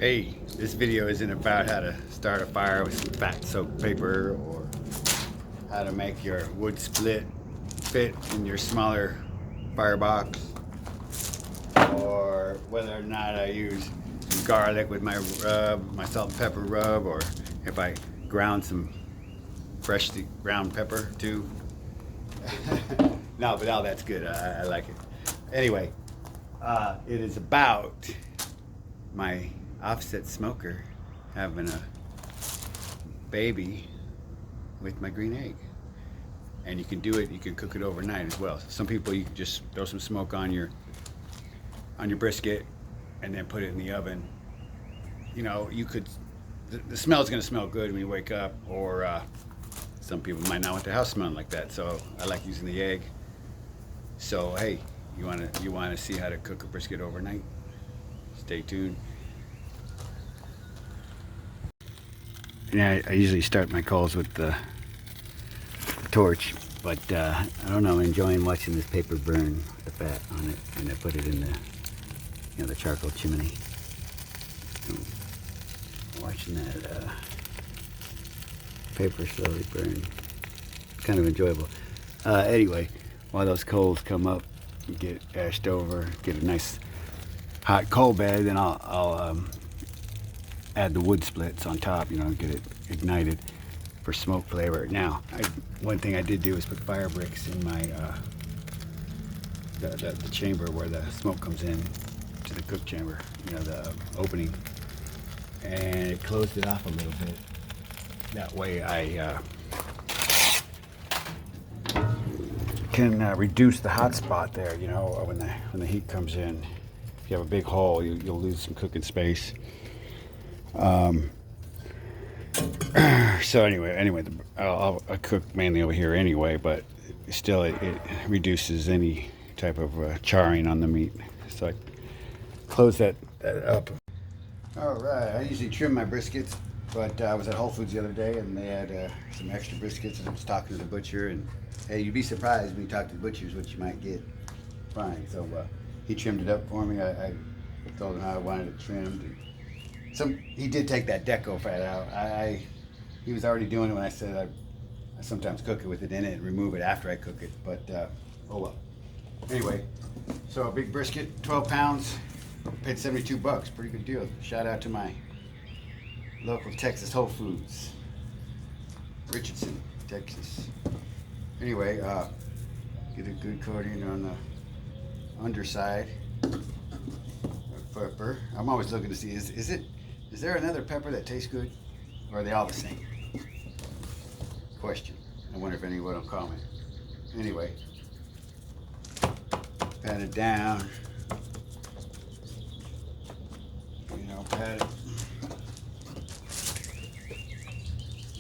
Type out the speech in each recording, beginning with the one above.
Hey, this video isn't about how to start a fire with some fat soaked paper or how to make your wood split fit in your smaller firebox or whether or not I use some garlic with my rub, my salt and pepper rub, or if I ground some freshly ground pepper too. No, but all that's good. I like it. Anyway, it is about my offset smoker having a baby with my green egg. And you can do it, you can cook it overnight as well. Some people, you can just throw some smoke on your brisket and then put it in the oven. You know, you could, the smell's gonna smell good when you wake up, or some people might not want their house smelling like that. So I like using the egg. So hey, you wanna see how to cook a brisket overnight? Stay tuned. Yeah, I usually start my calls with the torch, but I don't know, I'm enjoying watching this paper burn, the fat on it, and I put it in the, the charcoal chimney. I'm watching that paper slowly burn. It's kind of enjoyable. Anyway, while those coals come up, get ashed over, get a nice hot coal bed, then I'll add the wood splits on top, get it ignited for smoke flavor. Now, one thing I did do is put fire bricks in my the chamber where the smoke comes in to the cook chamber, the opening, and it closed it off a little bit. That way I can reduce the hot spot there, when the heat comes in. If you have a big hole, you'll lose some cooking space. So anyway, I'll cook mainly over here anyway, but still it reduces any type of charring on the meat. So I close that up. All right, I usually trim my briskets, but I was at Whole Foods the other day and they had some extra briskets, and I was talking to the butcher, and hey, you'd be surprised when you talk to the butchers what you might get. Fine, so he trimmed it up for me. I told him how I wanted it trimmed. He did take that deco fat out. He was already doing it when I said I sometimes cook it with it in it and remove it after I cook it, but oh well. Anyway, so a big brisket, 12 pounds, paid $72, pretty good deal. Shout out to my local Texas Whole Foods, Richardson, Texas. Anyway, get a good coating on the underside. Pepper. I'm always looking to see, is there another pepper that tastes good, or are they all the same? Question. I wonder if anyone will comment. Anyway, pat it down. Pat it.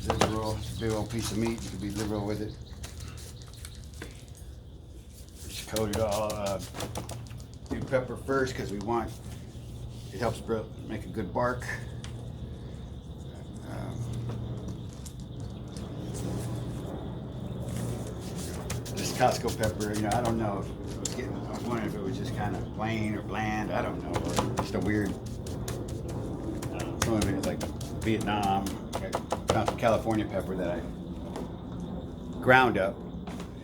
Liberal. It's a big old piece of meat. You can be liberal with it. Just coat it all. Do pepper first because it helps make a good bark. This Costco pepper, I don't know if I was wondering if it was just kind of plain or bland. I don't know, or just a weird. Some of it is like Vietnam. I found some California pepper that I ground up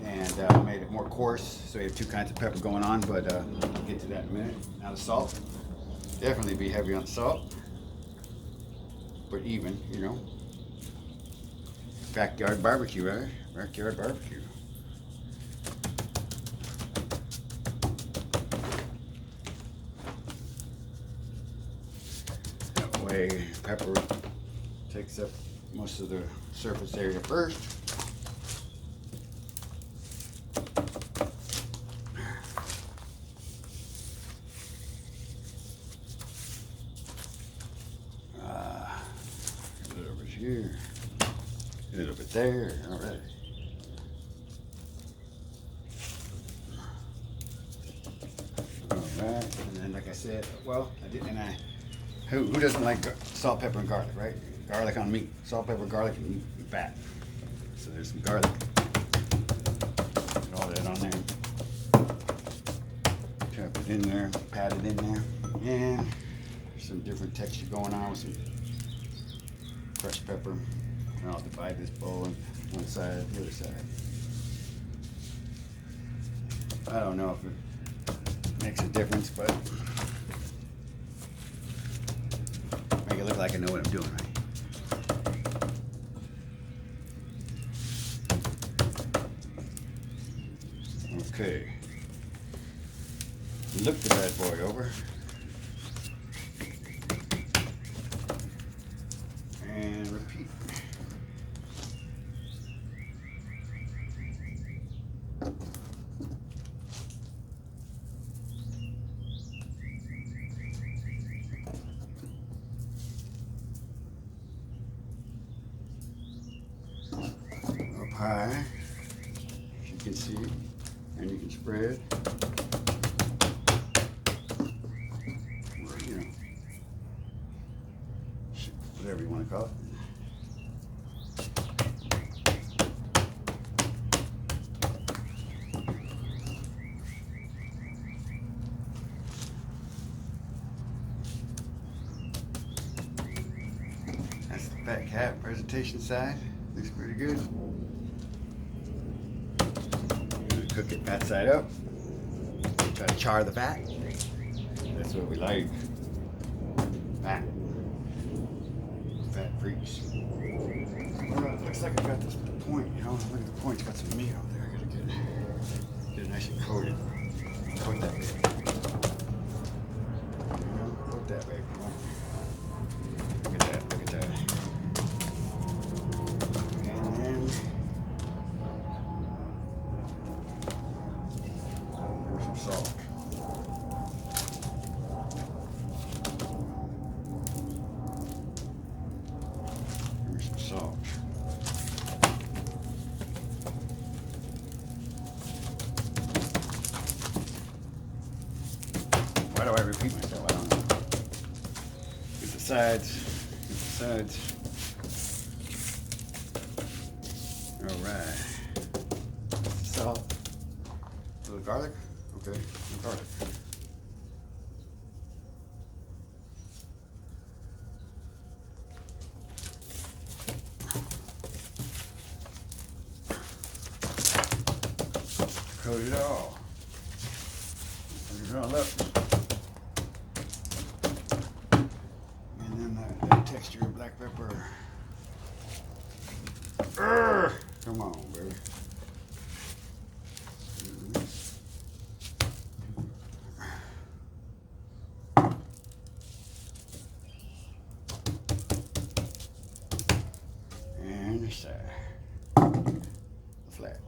and made it more coarse. So you have two kinds of pepper going on, but I'll get to that in a minute. Now the salt. Definitely be heavy on salt, but even, backyard barbecue, right? Backyard barbecue. That way, pepper takes up most of the surface area first. Here, a little bit there. All right. All right, and then like I said, well, I didn't. And who doesn't like salt, pepper, and garlic, right? Garlic on meat, salt, pepper, garlic, and meat, and fat. So there's some garlic. Put all that on there. Trap it in there, pat it in there, and some different texture going on with some crushed pepper. And I'll divide this bowl on one side, the other side. I don't know if it makes a difference, but make it look like I know what I'm doing, right? Okay. Look the bad boy over. And repeat. Up high, as you can see, and you can spread. You know, whatever you want to call it. That's the fat cat presentation side. Looks pretty good. I'm gonna cook it that side up. Try to char the fat. That's what we like. Fat. Fat freaks. Well, looks like I've got this point, you know. Look at the point, it's got some meat out there. I gotta get it nice and coated. Coat that baby. Coat that baby. Look at that, look at that. And then there's some salt. Here's some salt. Why do I repeat myself? I don't know. Get the sides. Get the sides. All right. Salt. A little garlic. Okay. No garlic. Coat it all. Put it all up. And then that texture of black pepper. Urgh! Come on, baby. And the side. Flat.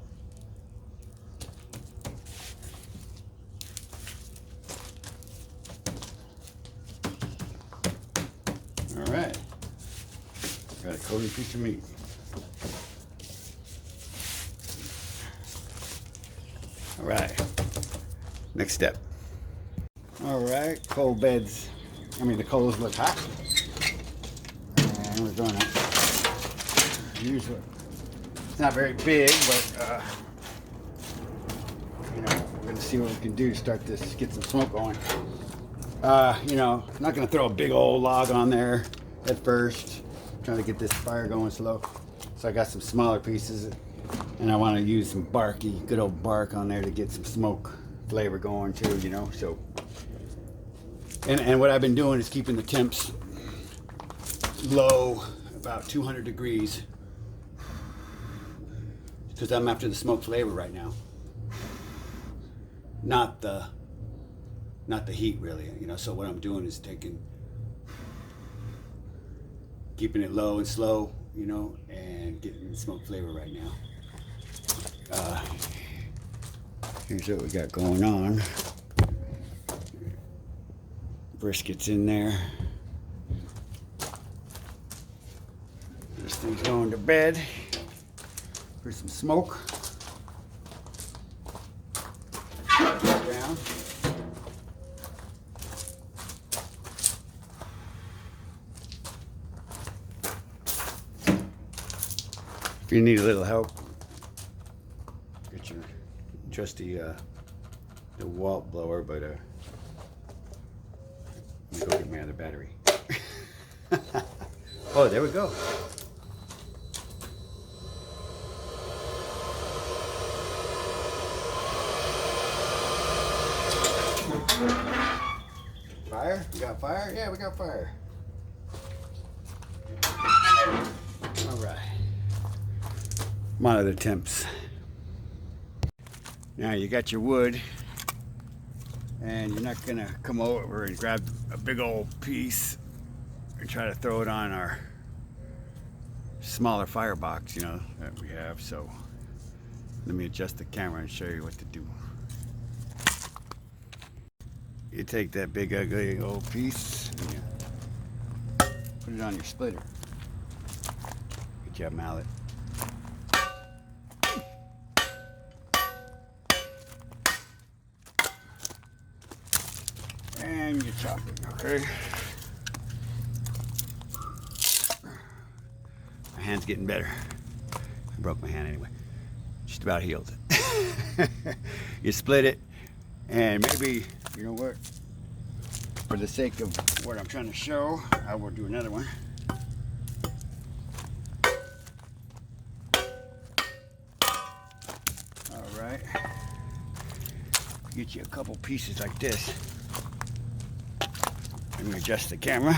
All right. Got a coated piece of meat. All right. Next step. All right. Cold beds. The coals look hot. And we're going to use it. It's not very big, but we're going to see what we can do to start this, get some smoke going. I'm not going to throw a big old log on there at first. I'm trying to get this fire going slow. So I got some smaller pieces, and I want to use some good old bark on there to get some smoke flavor going too, so. And what I've been doing is keeping the temps low, about 200 degrees, because I'm after the smoke flavor right now. Not the heat really, so what I'm doing is keeping it low and slow, and getting the smoke flavor right now. Here's what we got going on. Brisket's in there. This thing's going to bed for some smoke. Put that down. If you need a little help, get your trusty the Walt blower, but let me go get my other another battery. Oh, there we go. Fire? We got fire? Yeah, we got fire. All right. Monitor temps. Now you got your wood, and you're not gonna come over and grab a big old piece and try to throw it on our smaller firebox, you know, that we have. So let me adjust the camera and show you what to do. You take that big ugly old piece and you put it on your splitter. Get your mallet. And you chop it, okay? My hand's getting better. I broke my hand anyway. Just about healed. You split it, and maybe, you know what? For the sake of what I'm trying to show, I will do another one. All right. Get you a couple pieces like this. Let me adjust the camera.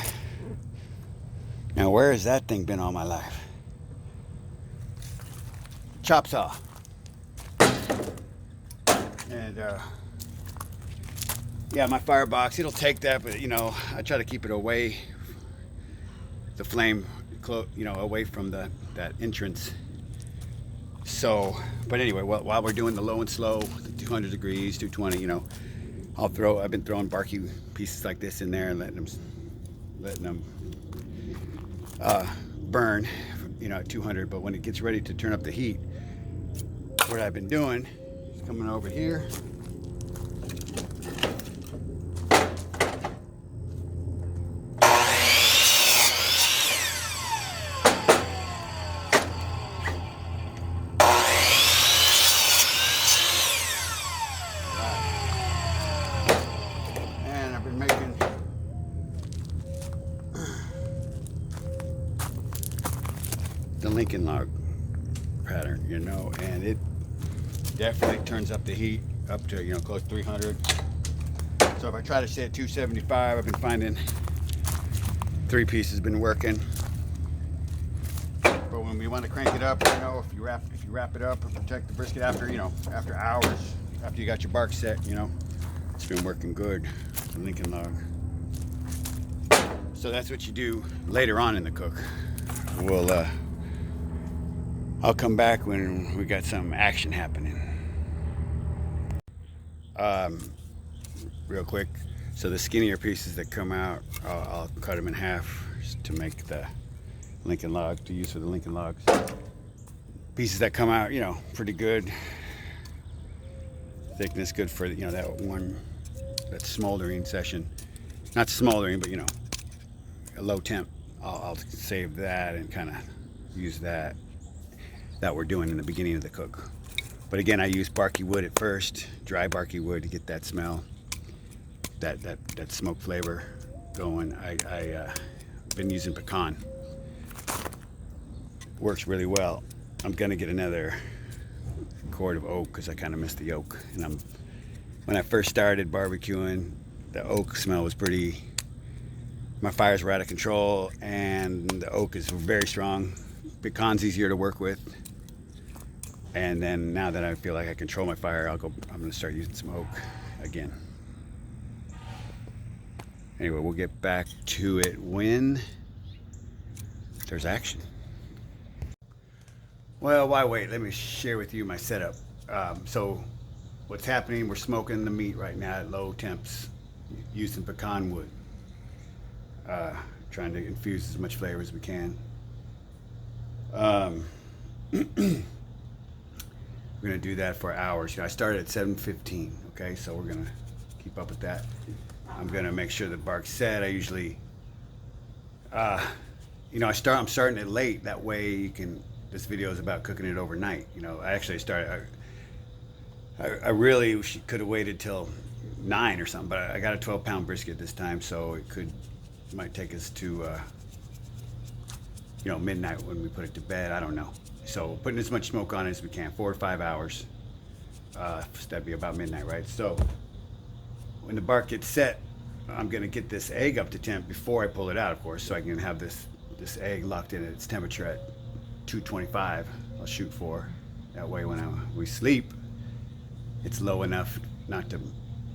Now, where has that thing been all my life? Chop saw. And yeah, my firebox, it'll take that, but you know, I try to keep it away, the flame, you know, away from that entrance. So, but anyway, while we're doing the low and slow, 200 degrees, 220, you know, I've been throwing barky pieces like this in there and letting them burn, you know, at 200. But when it gets ready to turn up the heat, what I've been doing is coming over here. The Lincoln log pattern, you know, and it definitely turns up the heat up to, you know, close to 300. So if I try to stay at 275, I've been finding 3 pieces been working. But when we want to crank it up, you know, if you wrap it up and protect the brisket after, you know, after hours, after you got your bark set, you know, it's been working good. The Lincoln log. So that's what you do later on in the cook. I'll come back when we got some action happening. Real quick, so the skinnier pieces that come out, I'll cut them in half to make the Lincoln log, to use for the Lincoln logs. Pieces that come out, you know, pretty good. Thickness good for, you know, that smoldering session. Not smoldering, but you know, a low temp. I'll save that and kind of use that we're doing in the beginning of the cook. But again, I use barky wood at first, dry barky wood, to get that smell, that smoke flavor going. I've been using pecan. Works really well. I'm gonna get another cord of oak because I kind of missed the oak. And when I first started barbecuing, the oak smell was pretty. My fires were out of control, and the oak is very strong. Pecan's easier to work with. And then now that I feel like I control my fire, I'm gonna start using some oak again. Anyway, we'll get back to it when there's action. Well, why wait? Let me share with you my setup. So what's happening, we're smoking the meat right now at low temps using pecan wood. Trying to infuse as much flavor as we can. We're gonna do that for hours. You know, I started at 7:15. Okay, so we're gonna keep up with that. I'm gonna make sure the bark's set. I usually, you know, I'm starting it late. That way you can. This video is about cooking it overnight. You know, I actually started. I really could have waited till 9 or something, but I got a 12-pound brisket this time, so it could It might take us to midnight when we put it to bed. I don't know. So putting as much smoke on it as we can, 4 or 5 hours. That'd be about midnight, right? So when the bark gets set, I'm gonna get this egg up to temp before I pull it out, of course, so I can have this egg locked in at its temperature at 225. I'll shoot for. That way, when we sleep, it's low enough not to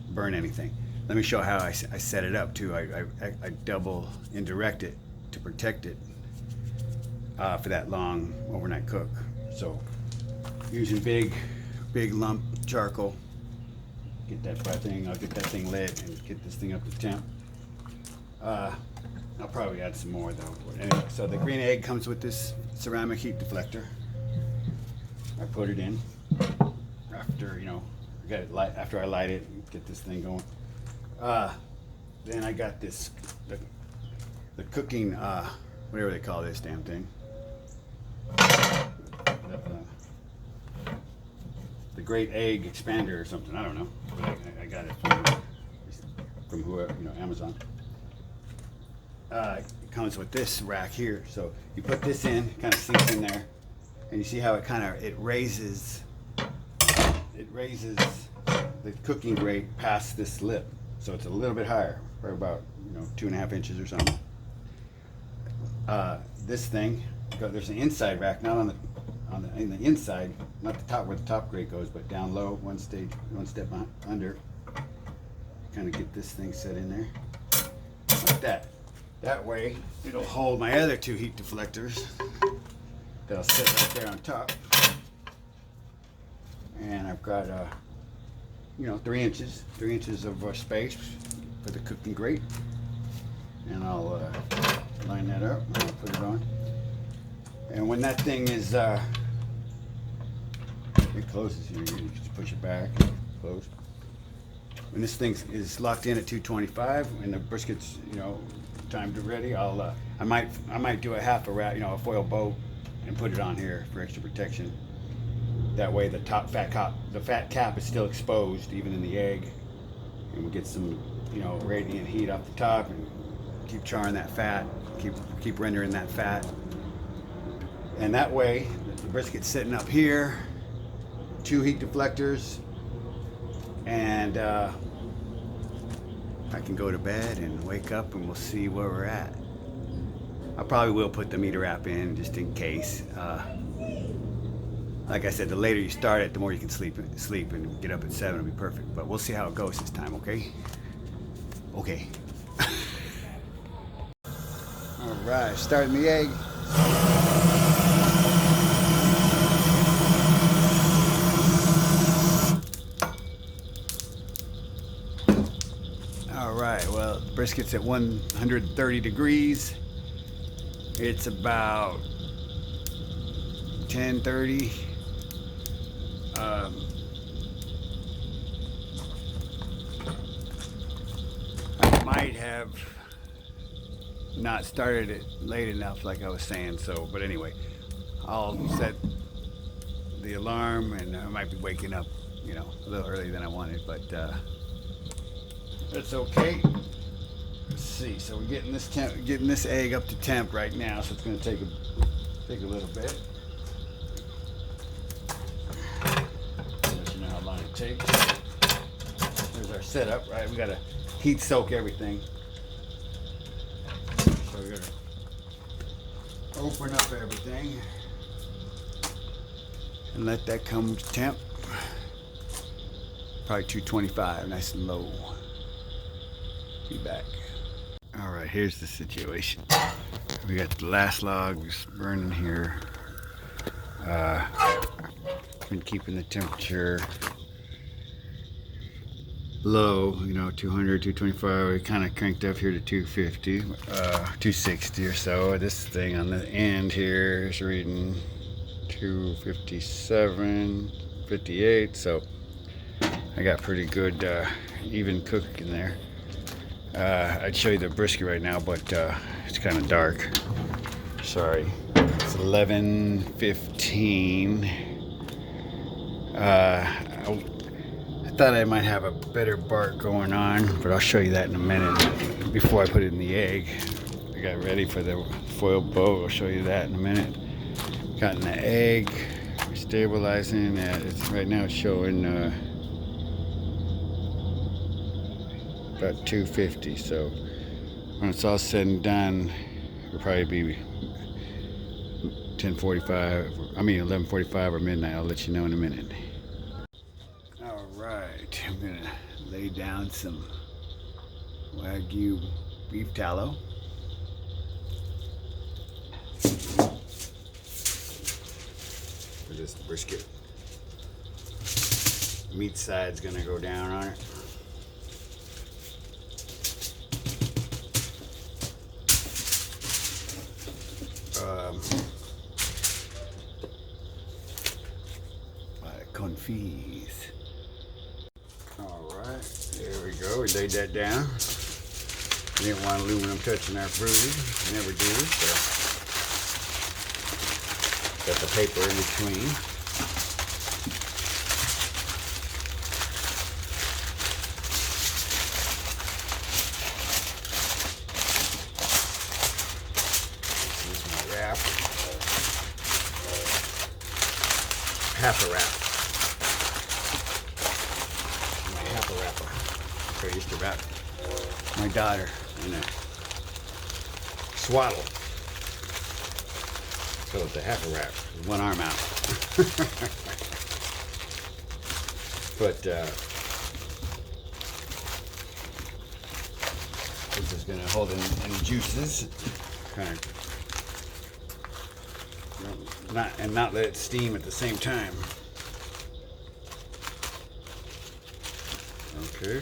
burn anything. Let me show how I set it up too. I double indirect it to protect it for that long overnight cook. So using big lump charcoal. Get that thing. I'll get that thing lit and get this thing up to temp. I'll probably add some more though. Anyway, so the green egg comes with this ceramic heat deflector. I put it in after I got it light. After I light it, and get this thing going. Then I got this the cooking whatever they call this damn thing. The Great Egg Expander or something. I don't know. But I got it from whoever, Amazon. It comes with this rack here. So you put this in, kind of sinks in there, and you see how it raises the cooking grate past this lip. So it's a little bit higher, for about 2.5 inches or something. This thing, there's an inside rack, not in the inside, not the top where the top grate goes, but down low, one step under. Kind of get this thing set in there like that. That way, it'll hold my other 2 heat deflectors that'll sit right there on top. And I've got 3 inches of space for the cooking grate. And I'll line that up and I'll put it on. And when that thing is it closes here, you can just push it back, close. When this thing is locked in at 225 and the brisket's timed and ready, I might do a half a wrap, a foil boat, and put it on here for extra protection. That way the fat cap is still exposed even in the egg, and we get some radiant heat off the top and keep charring that fat, keep rendering that fat. And that way the brisket's sitting up here, 2 heat deflectors, and I can go to bed and wake up and we'll see where we're at. I probably will put the meter wrap in just in case. Like I said, the later you start it, the more you can sleep and get up at 7. It'll be perfect. But we'll see how it goes this time, okay? Okay. All right, starting the egg. All right, well, the brisket's at 130 degrees. It's about 10:30. I might have not started it late enough, like I was saying. So, but anyway, I'll set the alarm, and I might be waking up, a little earlier than I wanted, but that's okay. Let's see. So we're getting this egg up to temp right now. So it's going to take a little bit. Let you know how long it takes. There's our setup, right? We got to heat soak everything. So we're going to open up everything and let that come to temp. Probably 225, nice and low. Be back. All right, here's the situation. We got the last logs burning here. Been keeping the temperature low, 200, 225. We kind of cranked up here to 250, 260 or so. This thing on the end here is reading 257, 58. So I got pretty good even cook in there. I'd show you the brisket right now, but it's kind of dark. Sorry. It's 11:15. I thought I might have a better bark going on, but I'll show you that in a minute. Before I put it in the egg, I got ready for the foil boat. I'll show you that in a minute. Got in the egg, stabilizing. Right now it's showing about 250. So when it's all said and done, it'll probably be 11:45 or midnight. I'll let you know in a minute. All right, I'm gonna lay down some Wagyu beef tallow. For this brisket. Meat side's gonna go down on it. Confits. All right, there we go. We laid that down. We didn't want aluminum touching our food. Never do. So got the paper in between. This is my wrap. Half a wrap. I used to wrap my daughter in a swaddle. So it's a half a wrap, one arm out. But this is going to hold in any juices, kind of, not let it steam at the same time. Okay.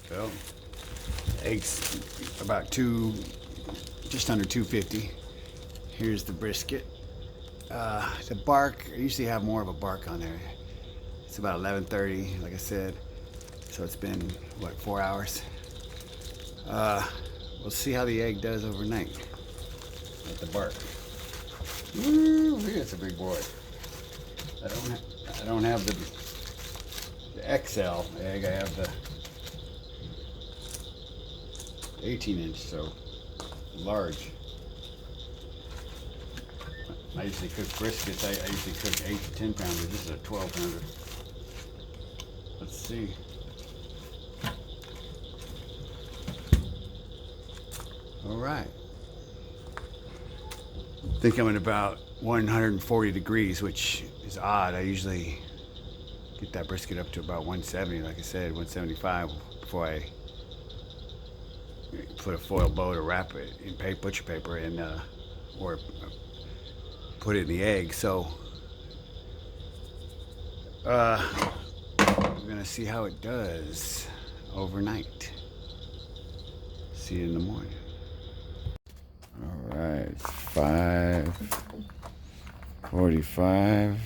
So, eggs about just under 250. Here's the brisket. The bark, I usually have more of a bark on there. It's about 11:30, like I said. So it's been, what, 4 hours? We'll see how the egg does overnight with the bark. Woo, that's a big boy. I don't have the XL egg. I have the 18-inch, so large. I usually cook briskets. I usually cook 8 to 10 pounders. This is a 12 pounder. Let's see. All right. I think I'm at about 140 degrees, which is odd. I usually get that brisket up to about 170, like I said, 175 before I put a foil boat or wrap it in butcher paper and or put it in the egg. So we're gonna see how it does overnight. See you in the morning. All right, 5:45,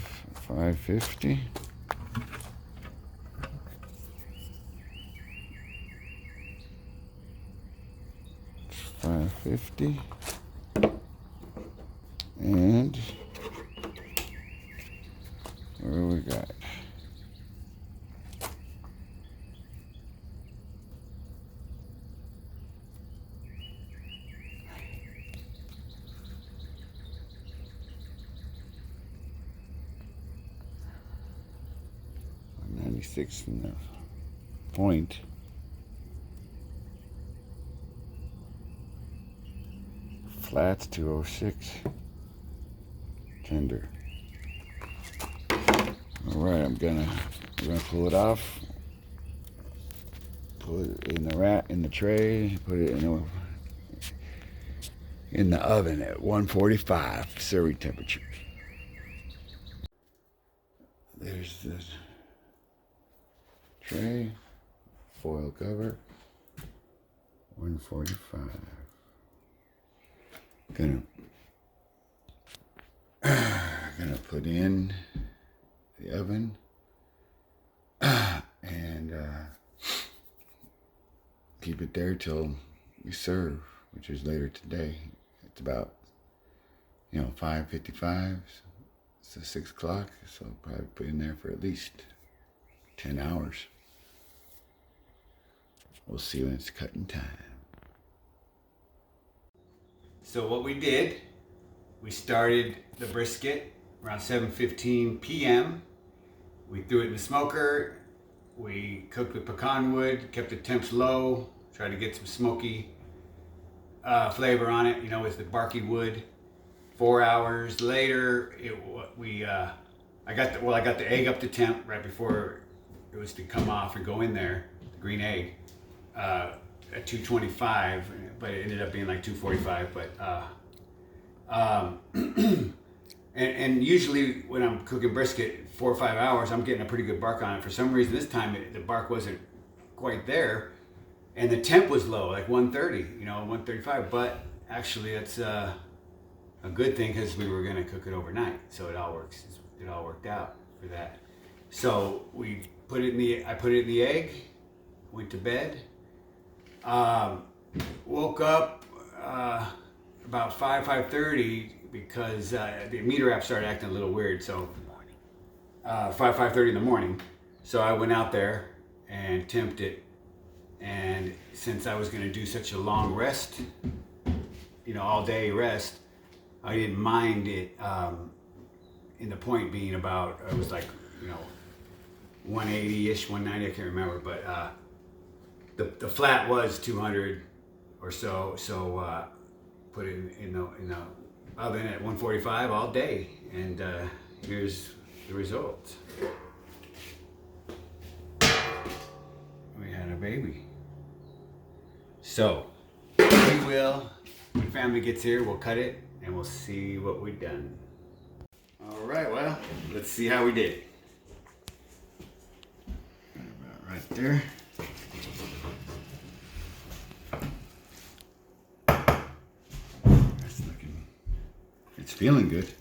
5:50. $5.50 and what do we got? $96 in the point. Flats 206. Tender. All right, we're gonna pull it off. Put it in the tray. Put it in the oven at 145 serving temperature. There's the tray, foil cover, 145. Gonna put in the oven and keep it there till we serve, which is later today. It's about 5:55, So 6 o'clock, so I'll probably put in there for at least 10 hours. We'll see when it's cutting time. So what we did, we started the brisket around 7:15 p.m. We threw it in the smoker. We cooked with pecan wood, kept the temps low, tried to get some smoky flavor on it, you know, with the barky wood. 4 hours later, I got the egg up to temp right before it was to come off and go in there, the green egg, at 225, but it ended up being like 245. But and usually when I'm cooking brisket 4 or 5 hours, I'm getting a pretty good bark on it. For some reason this time the bark wasn't quite there, and the temp was low, like 130, you know, 135. But actually that's a good thing because we were gonna cook it overnight, so it all worked out for that. So I put it in the egg, went to bed, woke up about 5:30 because the meter app started acting a little weird. So 5:30 in the morning. So I went out there and temped it, and since I was going to do such a long rest, you know, all day rest, I didn't mind it. In the point being about, it was like, you know, 180-ish, 190, I can't remember, but the flat was 200 or so. So put it in the oven at 145 all day, and here's the results. We had a baby. So when family gets here, we'll cut it and we'll see what we've done. All right, well, let's see how we did. About right there. That's looking, it's feeling good.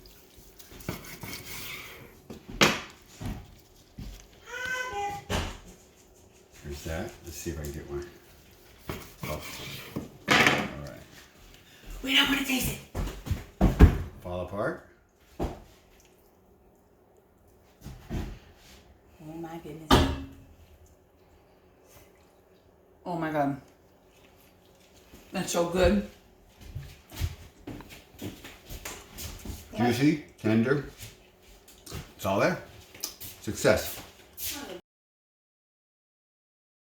There's that. Let's see if I can get one. Oh, all right. We don't want to taste it. Fall apart. Oh my goodness. Oh my God. That's so good. Juicy, tender. It's all there. Success.